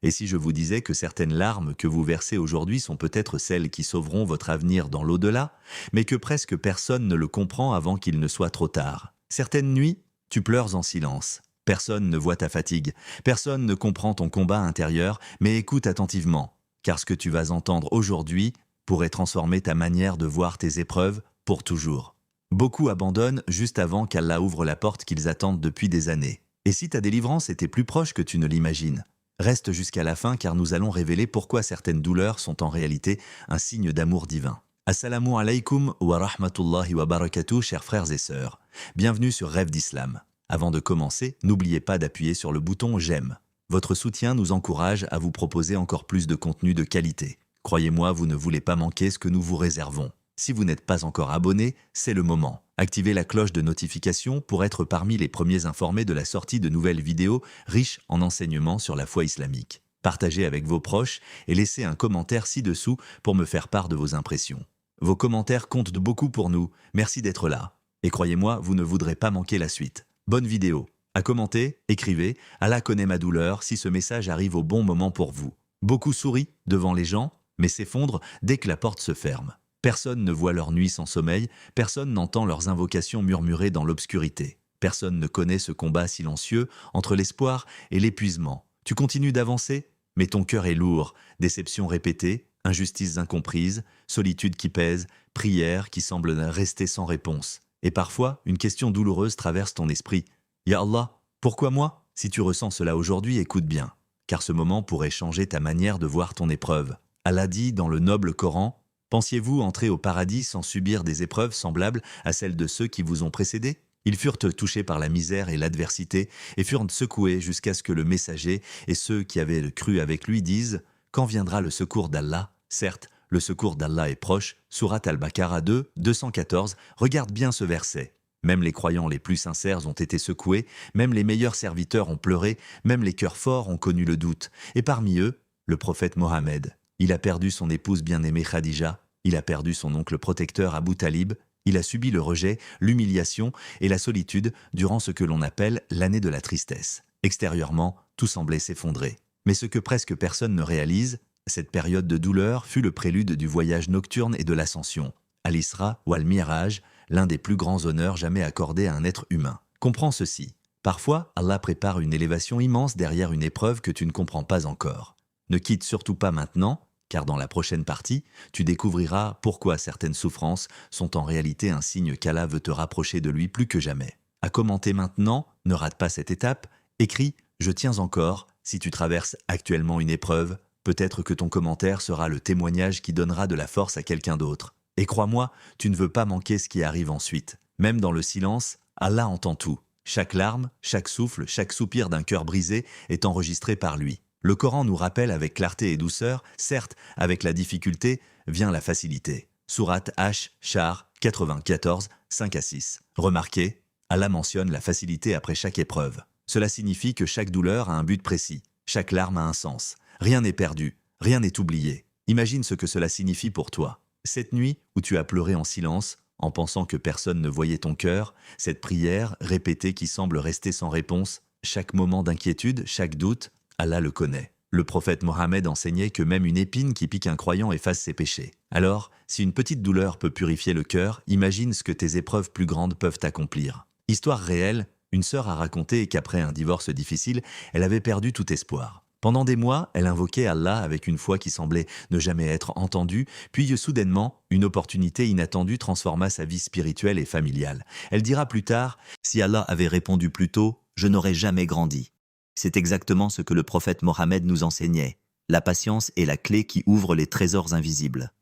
Et si je vous disais que certaines larmes que vous versez aujourd'hui sont peut-être celles qui sauveront votre avenir dans l'au-delà, mais que presque personne ne le comprend avant qu'il ne soit trop tard. Certaines nuits, tu pleures en silence. Personne ne voit ta fatigue, personne ne comprend ton combat intérieur, mais écoute attentivement, car ce que tu vas entendre aujourd'hui pourrait transformer ta manière de voir tes épreuves pour toujours. Beaucoup abandonnent juste avant qu'Allah ouvre la porte qu'ils attendent depuis des années. Et si ta délivrance était plus proche que tu ne l'imagines? Reste jusqu'à la fin car nous allons révéler pourquoi certaines douleurs sont en réalité un signe d'amour divin. Assalamu alaikum wa rahmatullahi wa barakatuh, chers frères et sœurs. Bienvenue sur Rêve d'Islam. Avant de commencer, n'oubliez pas d'appuyer sur le bouton j'aime. Votre soutien nous encourage à vous proposer encore plus de contenu de qualité. Croyez-moi, vous ne voulez pas manquer ce que nous vous réservons. Si vous n'êtes pas encore abonné, c'est le moment. Activez la cloche de notification pour être parmi les premiers informés de la sortie de nouvelles vidéos riches en enseignements sur la foi islamique. Partagez avec vos proches et laissez un commentaire ci-dessous pour me faire part de vos impressions. Vos commentaires comptent de beaucoup pour nous, merci d'être là. Et croyez-moi, vous ne voudrez pas manquer la suite. Bonne vidéo. À commenter, écrivez « Allah connaît ma douleur » si ce message arrive au bon moment pour vous. Beaucoup sourient devant les gens, mais s'effondrent dès que la porte se ferme. Personne ne voit leur nuit sans sommeil, personne n'entend leurs invocations murmurées dans l'obscurité. Personne ne connaît ce combat silencieux entre l'espoir et l'épuisement. Tu continues d'avancer, mais ton cœur est lourd, déceptions répétées, injustices incomprises, solitude qui pèse, prières qui semblent rester sans réponse. Et parfois, une question douloureuse traverse ton esprit. « Ya Allah, pourquoi moi ?» Si tu ressens cela aujourd'hui, écoute bien, car ce moment pourrait changer ta manière de voir ton épreuve. Allah dit dans le noble Coran: pensiez-vous entrer au paradis sans subir des épreuves semblables à celles de ceux qui vous ont précédés? Ils furent touchés par la misère et l'adversité et furent secoués jusqu'à ce que le messager et ceux qui avaient cru avec lui disent: quand viendra le secours d'Allah? Certes, le secours d'Allah est proche. Sourate Al-Baqarah 2, 214. Regarde bien ce verset. Même les croyants les plus sincères ont été secoués, même les meilleurs serviteurs ont pleuré, même les cœurs forts ont connu le doute. Et parmi eux, le prophète Mohammed. Il a perdu son épouse bien-aimée Khadija, il a perdu son oncle protecteur Abu Talib, il a subi le rejet, l'humiliation et la solitude durant ce que l'on appelle l'année de la tristesse. Extérieurement, tout semblait s'effondrer. Mais ce que presque personne ne réalise, cette période de douleur fut le prélude du voyage nocturne et de l'ascension. Al-Isra ou Al-Miraj, l'un des plus grands honneurs jamais accordés à un être humain. Comprends ceci. Parfois, Allah prépare une élévation immense derrière une épreuve que tu ne comprends pas encore. Ne quitte surtout pas maintenant, car dans la prochaine partie, tu découvriras pourquoi certaines souffrances sont en réalité un signe qu'Allah veut te rapprocher de lui plus que jamais. À commenter maintenant, ne rate pas cette étape, écris « Je tiens encore » si tu traverses actuellement une épreuve, peut-être que ton commentaire sera le témoignage qui donnera de la force à quelqu'un d'autre. Et crois-moi, tu ne veux pas manquer ce qui arrive ensuite. Même dans le silence, Allah entend tout. Chaque larme, chaque souffle, chaque soupir d'un cœur brisé est enregistré par lui. Le Coran nous rappelle avec clarté et douceur, certes, avec la difficulté vient la facilité. Sourate Ash-Shar 94, 5-6. Remarquez, Allah mentionne la facilité après chaque épreuve. Cela signifie que chaque douleur a un but précis, chaque larme a un sens. Rien n'est perdu, rien n'est oublié. Imagine ce que cela signifie pour toi. Cette nuit où tu as pleuré en silence, en pensant que personne ne voyait ton cœur, cette prière répétée qui semble rester sans réponse, chaque moment d'inquiétude, chaque doute, Allah le connaît. Le prophète Mohammed enseignait que même une épine qui pique un croyant efface ses péchés. Alors, si une petite douleur peut purifier le cœur, imagine ce que tes épreuves plus grandes peuvent accomplir. Histoire réelle, une sœur a raconté qu'après un divorce difficile, elle avait perdu tout espoir. Pendant des mois, elle invoquait Allah avec une foi qui semblait ne jamais être entendue, puis soudainement, une opportunité inattendue transforma sa vie spirituelle et familiale. Elle dira plus tard: « Si Allah avait répondu plus tôt, je n'aurais jamais grandi. » C'est exactement ce que le prophète Mohammed nous enseignait. La patience est la clé qui ouvre les trésors invisibles.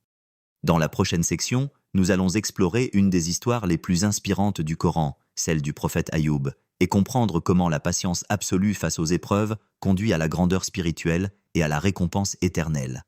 Dans la prochaine section, nous allons explorer une des histoires les plus inspirantes du Coran, celle du prophète Ayoub, et comprendre comment la patience absolue face aux épreuves conduit à la grandeur spirituelle et à la récompense éternelle.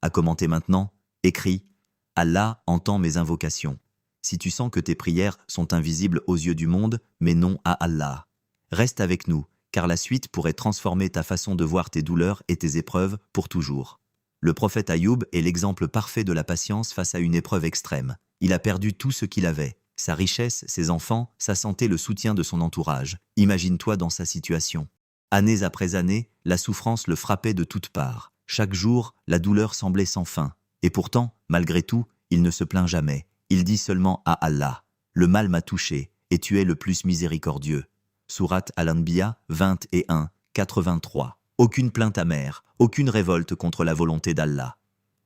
À commenter maintenant, écris « Allah entend mes invocations ». Si tu sens que tes prières sont invisibles aux yeux du monde, mais non à Allah. Reste avec nous, car la suite pourrait transformer ta façon de voir tes douleurs et tes épreuves pour toujours. Le prophète Ayoub est l'exemple parfait de la patience face à une épreuve extrême. Il a perdu tout ce qu'il avait, sa richesse, ses enfants, sa santé, le soutien de son entourage. Imagine-toi dans sa situation. Années après années, la souffrance le frappait de toutes parts. Chaque jour, la douleur semblait sans fin. Et pourtant, malgré tout, il ne se plaint jamais. Il dit seulement à Allah: « Le mal m'a touché, et tu es le plus miséricordieux. » Sourate Al-Anbiya 21, 83. Aucune plainte amère, aucune révolte contre la volonté d'Allah.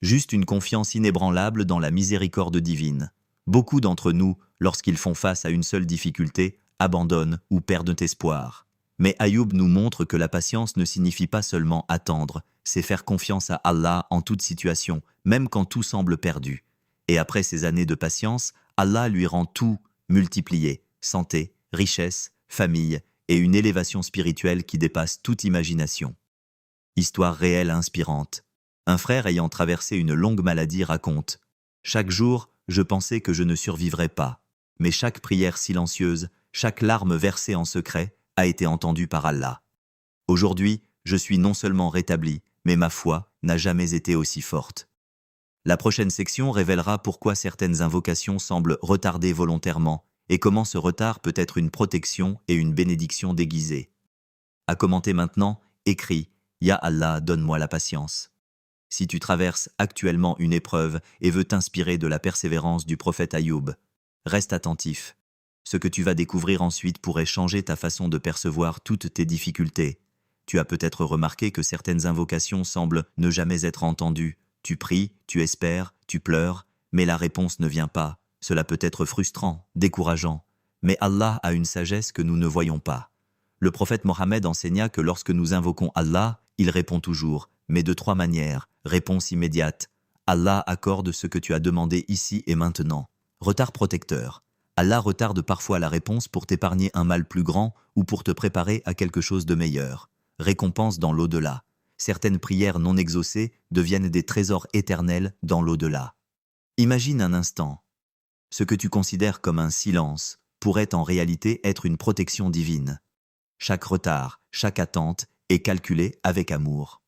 Juste une confiance inébranlable dans la miséricorde divine. Beaucoup d'entre nous, lorsqu'ils font face à une seule difficulté, abandonnent ou perdent espoir. Mais Ayoub nous montre que la patience ne signifie pas seulement attendre, c'est faire confiance à Allah en toute situation, même quand tout semble perdu. Et après ces années de patience, Allah lui rend tout multiplié: santé, richesse, famille et une élévation spirituelle qui dépasse toute imagination. Histoire réelle inspirante. Un frère ayant traversé une longue maladie raconte: « Chaque jour, je pensais que je ne survivrais pas. Mais chaque prière silencieuse, chaque larme versée en secret a été entendue par Allah. Aujourd'hui, je suis non seulement rétabli, mais ma foi n'a jamais été aussi forte. » La prochaine section révélera pourquoi certaines invocations semblent retardées volontairement et comment ce retard peut être une protection et une bénédiction déguisée. À commenter maintenant, écris: « Ya Allah, donne-moi la patience. » Si tu traverses actuellement une épreuve et veux t'inspirer de la persévérance du prophète Ayoub, reste attentif. Ce que tu vas découvrir ensuite pourrait changer ta façon de percevoir toutes tes difficultés. Tu as peut-être remarqué que certaines invocations semblent ne jamais être entendues. Tu pries, tu espères, tu pleures, mais la réponse ne vient pas. Cela peut être frustrant, décourageant. Mais Allah a une sagesse que nous ne voyons pas. Le prophète Mohammed enseigna que lorsque nous invoquons Allah, il répond toujours, mais de 3 manières. Réponse immédiate: Allah accorde ce que tu as demandé ici et maintenant. Retard protecteur: Allah retarde parfois la réponse pour t'épargner un mal plus grand ou pour te préparer à quelque chose de meilleur. Récompense dans l'au-delà: certaines prières non exaucées deviennent des trésors éternels dans l'au-delà. Imagine un instant. Ce que tu considères comme un silence pourrait en réalité être une protection divine. Chaque retard, chaque attente est calculé avec amour.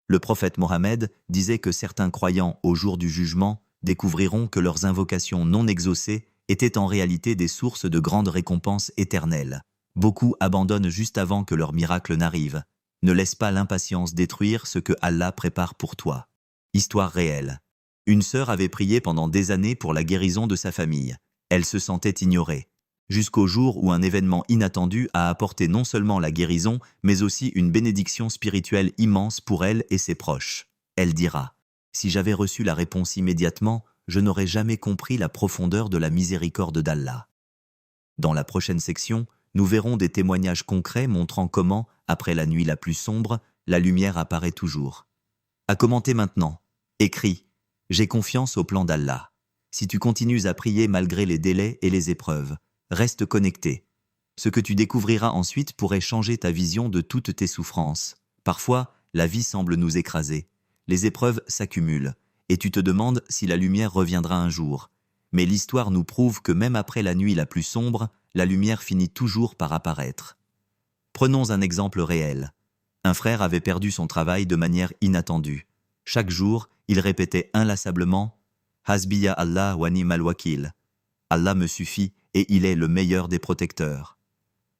Le prophète Mohammed disait que certains croyants au jour du jugement découvriront que leurs invocations non exaucées étaient en réalité des sources de grandes récompenses éternelles. Beaucoup abandonnent juste avant que leur miracle n'arrive. Ne laisse pas l'impatience détruire ce que Allah prépare pour toi. Histoire réelle. Une sœur avait prié pendant des années pour la guérison de sa famille. Elle se sentait ignorée. Jusqu'au jour où un événement inattendu a apporté non seulement la guérison, mais aussi une bénédiction spirituelle immense pour elle et ses proches. Elle dira: « Si j'avais reçu la réponse immédiatement, je n'aurais jamais compris la profondeur de la miséricorde d'Allah. » Dans la prochaine section, nous verrons des témoignages concrets montrant comment, après la nuit la plus sombre, la lumière apparaît toujours. À commenter maintenant. Écris: « J'ai confiance au plan d'Allah. » Si tu continues à prier malgré les délais et les épreuves, reste connecté. Ce que tu découvriras ensuite pourrait changer ta vision de toutes tes souffrances. Parfois, la vie semble nous écraser. Les épreuves s'accumulent, et tu te demandes si la lumière reviendra un jour. Mais l'histoire nous prouve que même après la nuit la plus sombre, la lumière finit toujours par apparaître. Prenons un exemple réel. Un frère avait perdu son travail de manière inattendue. Chaque jour, il répétait inlassablement: « Hasbiya Allah wa ni'mal wakil. » Allah me suffit et il est le meilleur des protecteurs.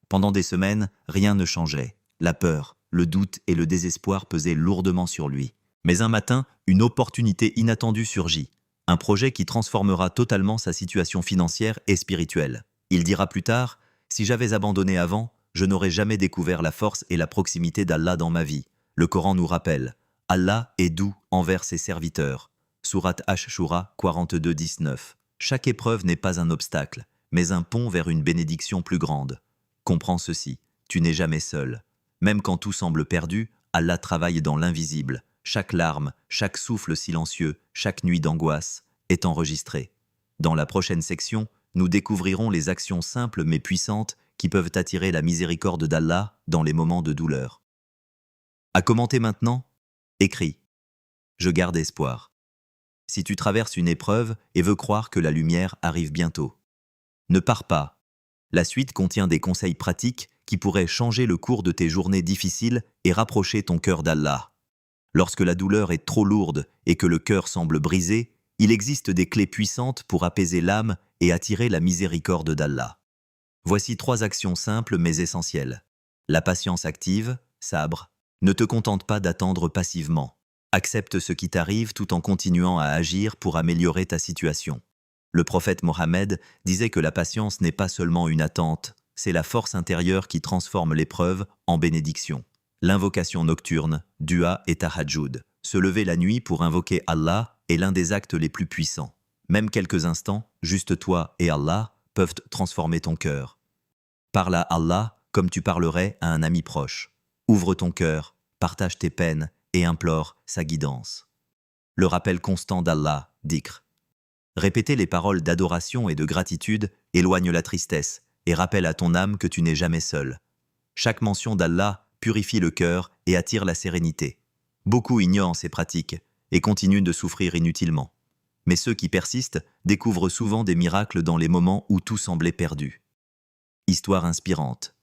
Pendant des semaines, rien ne changeait. La peur, le doute et le désespoir pesaient lourdement sur lui. Mais un matin, une opportunité inattendue surgit. Un projet qui transformera totalement sa situation financière et spirituelle. Il dira plus tard: « Si j'avais abandonné avant, je n'aurais jamais découvert la force et la proximité d'Allah dans ma vie. » Le Coran nous rappelle: « Allah est doux envers ses serviteurs. » Sourate Ash-Shura 42, 19. Chaque épreuve n'est pas un obstacle, mais un pont vers une bénédiction plus grande. Comprends ceci: tu n'es jamais seul. Même quand tout semble perdu, Allah travaille dans l'invisible. Chaque larme, chaque souffle silencieux, chaque nuit d'angoisse est enregistré. Dans la prochaine section, nous découvrirons les actions simples mais puissantes qui peuvent attirer la miséricorde d'Allah dans les moments de douleur. À commenter maintenant, écris: « Je garde espoir. » Si tu traverses une épreuve et veux croire que la lumière arrive bientôt, ne pars pas. La suite contient des conseils pratiques qui pourraient changer le cours de tes journées difficiles et rapprocher ton cœur d'Allah. Lorsque la douleur est trop lourde et que le cœur semble brisé, il existe des clés puissantes pour apaiser l'âme et attirer la miséricorde d'Allah. Voici 3 actions simples mais essentielles. La patience active, sabre. Ne te contente pas d'attendre passivement. Accepte ce qui t'arrive tout en continuant à agir pour améliorer ta situation. Le prophète Mohammed disait que la patience n'est pas seulement une attente, c'est la force intérieure qui transforme l'épreuve en bénédiction. L'invocation nocturne, dua et tahajjud, se lever la nuit pour invoquer Allah est l'un des actes les plus puissants. Même quelques instants, juste toi et Allah, peuvent transformer ton cœur. Parle à Allah comme tu parlerais à un ami proche. Ouvre ton cœur, partage tes peines et implore sa guidance. Le rappel constant d'Allah, dhikr. Répéter les paroles d'adoration et de gratitude éloigne la tristesse et rappelle à ton âme que tu n'es jamais seul. Chaque mention d'Allah purifie le cœur et attire la sérénité. Beaucoup ignorent ces pratiques et continuent de souffrir inutilement. Mais ceux qui persistent découvrent souvent des miracles dans les moments où tout semblait perdu. Histoire inspirante.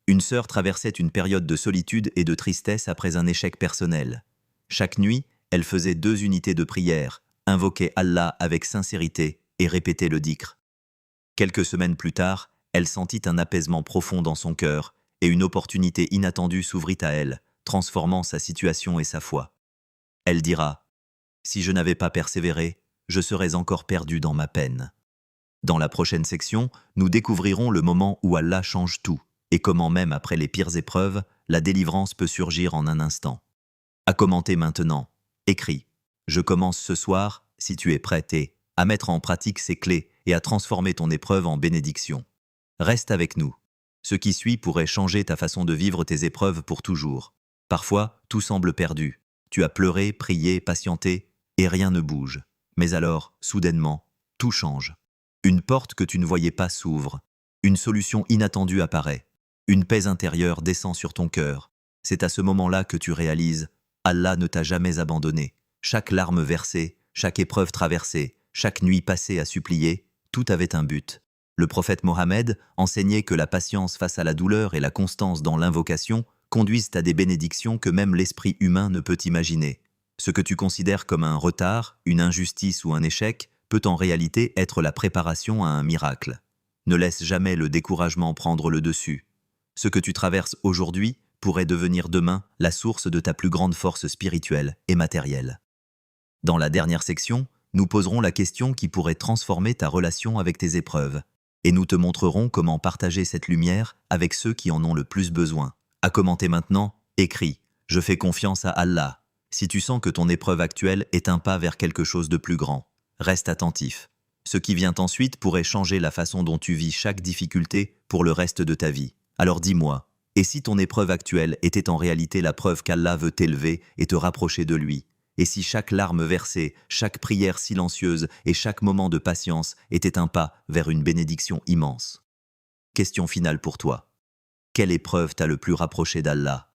Une sœur traversait une période de solitude et de tristesse après un échec personnel. Chaque nuit, elle faisait 2 unités de prière, invoquait Allah avec sincérité et répétait le dhikr. Quelques semaines plus tard, elle sentit un apaisement profond dans son cœur et une opportunité inattendue s'ouvrit à elle, transformant sa situation et sa foi. Elle dira « Si je n'avais pas persévéré, je serais encore perdu dans ma peine. » Dans la prochaine section, nous découvrirons le moment où Allah change tout et comment même après les pires épreuves, la délivrance peut surgir en un instant. À commenter maintenant. Écris. Je commence ce soir, si tu es prête à mettre en pratique ces clés et à transformer ton épreuve en bénédiction. Reste avec nous. Ce qui suit pourrait changer ta façon de vivre tes épreuves pour toujours. Parfois, tout semble perdu. Tu as pleuré, prié, patienté, et rien ne bouge. Mais alors, soudainement, tout change. Une porte que tu ne voyais pas s'ouvre. Une solution inattendue apparaît. Une paix intérieure descend sur ton cœur. C'est à ce moment-là que tu réalises « Allah ne t'a jamais abandonné ». Chaque larme versée, chaque épreuve traversée, chaque nuit passée à supplier, tout avait un but. Le prophète Mohammed enseignait que la patience face à la douleur et la constance dans l'invocation conduisent à des bénédictions que même l'esprit humain ne peut imaginer. Ce que tu considères comme un retard, une injustice ou un échec peut en réalité être la préparation à un miracle. Ne laisse jamais le découragement prendre le dessus. Ce que tu traverses aujourd'hui pourrait devenir demain la source de ta plus grande force spirituelle et matérielle. Dans la dernière section, nous poserons la question qui pourrait transformer ta relation avec tes épreuves, et nous te montrerons comment partager cette lumière avec ceux qui en ont le plus besoin. À commenter maintenant, écris « Je fais confiance à Allah ». Si tu sens que ton épreuve actuelle est un pas vers quelque chose de plus grand, reste attentif. Ce qui vient ensuite pourrait changer la façon dont tu vis chaque difficulté pour le reste de ta vie. Alors dis-moi, et si ton épreuve actuelle était en réalité la preuve qu'Allah veut t'élever et te rapprocher de lui? Et si chaque larme versée, chaque prière silencieuse et chaque moment de patience était un pas vers une bénédiction immense? Question finale pour toi. Quelle épreuve t'a le plus rapproché d'Allah?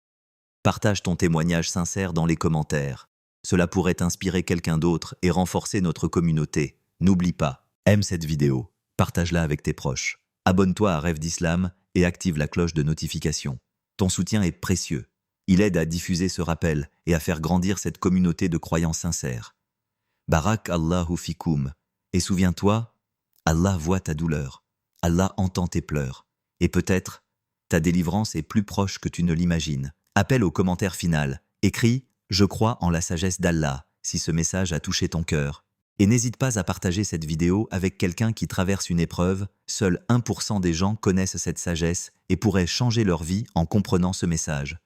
Partage ton témoignage sincère dans les commentaires. Cela pourrait inspirer quelqu'un d'autre et renforcer notre communauté. N'oublie pas, aime cette vidéo, partage-la avec tes proches. Abonne-toi à Rêve d'Islam et active la cloche de notification. Ton soutien est précieux. Il aide à diffuser ce rappel et à faire grandir cette communauté de croyants sincères. Barak Allahu fikoum. Et souviens-toi, Allah voit ta douleur. Allah entend tes pleurs. Et peut-être, ta délivrance est plus proche que tu ne l'imagines. Appel au commentaire final. Écris « Je crois en la sagesse d'Allah » si ce message a touché ton cœur. Et n'hésite pas à partager cette vidéo avec quelqu'un qui traverse une épreuve. Seul 1% des gens connaissent cette sagesse et pourraient changer leur vie en comprenant ce message.